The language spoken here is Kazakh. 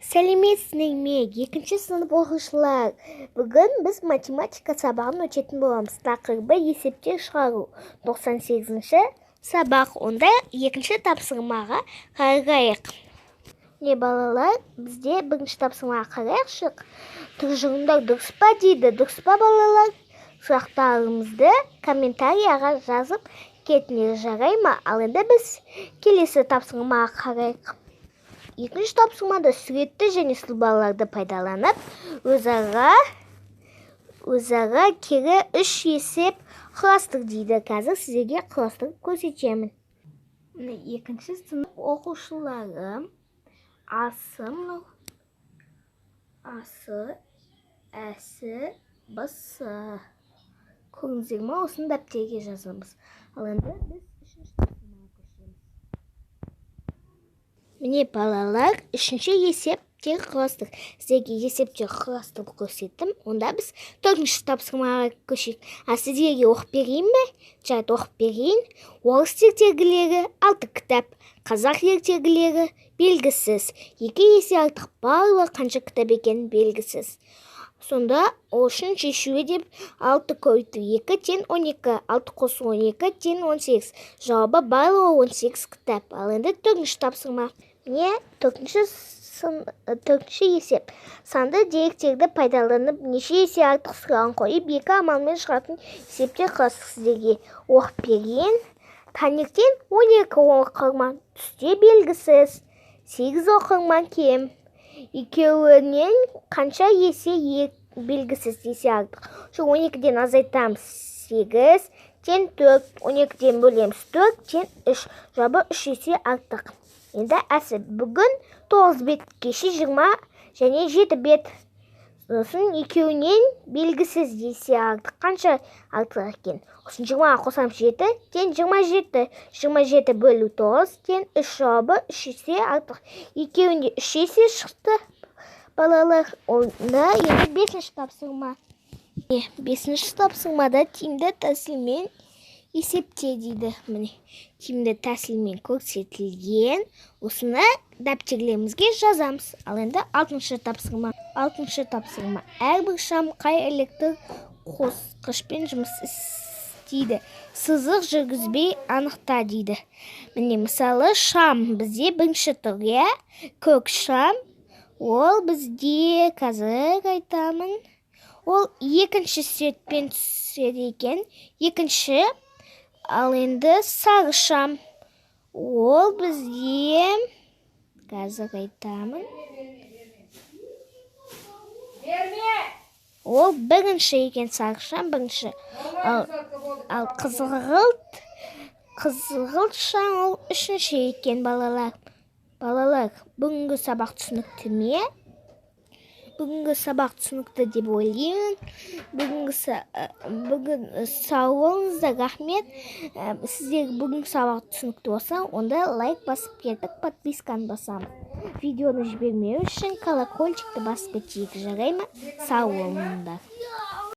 Сәлеметсіздер ме? 2-ші сынып оқушылар. Бүгін біз математика сабағын өтетін боламыз. Тақырыбы есептер шығару. 98-ші сабақ. Онда 2-ші тапсырмаға қарайық. Не балалар, бізде 1-ші тапсырмаға қарайықшық. Тұжырымдар дұрыс па дейді. Дұрыс па балалар? Сұрақтарымызды комментарияға жазып кетіңдер, жарай ма? Ал енді біз келесі тапсырмаға қарайық. 2-ші тапсырмада суретті және сызбаларды пайдаланып, өзара кері 3 есеп құрастыр дейді. Қазір сіздерге құрастырып көрсетемін. 2-ші сынып оқушылары Асым, Әсі, Басы. Көрдіңіздер ме? Осыны дәптерге жазамыз. Ал енді біз 3-ші тапсырмаға көшеміз. Міне балалар, 3-ші есептер құрастыр. Сіздерге есептер құрастырып көрсеттім. Онда біз 4-ші тапсырмаға көшейік. Сіздерге оқып берейін бе? Жарайды, оқып берейін. Орыс ертегілері 6 кітап, қазақ ертегілері белгісіз. 2 есе артық барлығы қанша кітап екені белгісіз. Сонда ол үшін шешуі деп 6 көбейту 2 тең 12, 6 қосу 12 тең 18. Жауабы барлығы 18 кітап. Ал енді 4-ші тапсырма. Міне 4-ші есеп. Санды деректерді пайдаланып, неше есе артық сұрағын қойып, 2 амалмен шығатын есептер құрастыр. Сіздерге оқып берейін. Таңертең 12 оқырман, түсте белгісіз, 8 оқырман кем. Екеуінен қанша есе белгісіз есе артық. 12-ден азайтамыз 8 тең 4, 12-ден бөлеміз 4 тең 3. Жауабы 3 есе артық. Енді Әсі, бүгін 9 бет, кеше 20 және 7 бет. Сосын екеуінен белгісіз есе артық. Қанша артық екен? 20-ға қосамыз 7 тең 27. 27 бөлу 9 тең 3. Жауабы 3 есе артық. Екеуінде 3 есе шықты балалар. Онда енді 5-ші тапсырма. 5-ші тапсырмада тиімді тәсілмен есепте дейді. Міне, тиімді тәсілмен көрсетілген. Осыны дәптерлерімізге жазамыз. Ал енді 6-шы тапсырма. 6-шы тапсырма. Әрбір шам қай электр қосқышпен жұмыс істейді? Сызық жүргізбей анықта дейді. Міне, мысалы, шам бізде 1-ші тұр, иә? Көк шам. Ол бізде, қазір айтамын, ол 2-ші светпен түседі екен. 2-ші. Ал енді сары шам. Ол бізде, қазір айтамын, ол 1-ші екен, сары шам 1-ші. Ал қызғылт шам ол 3-ші екен балалар. Балалар, бүгінгі сабақ түсінікті ме? Бүгінгі сабақ түсінікті деп ойлаймын. Бүгін сау болыңыздар, рахмет. Сіздер бүгінгі сабақ түсінікті болса, онда лайк басып кетіп, подписканы басамыз. Видеоны жібермеу үшін колокольчикті басып кетейік, жарай ма? Сау болыңыздар.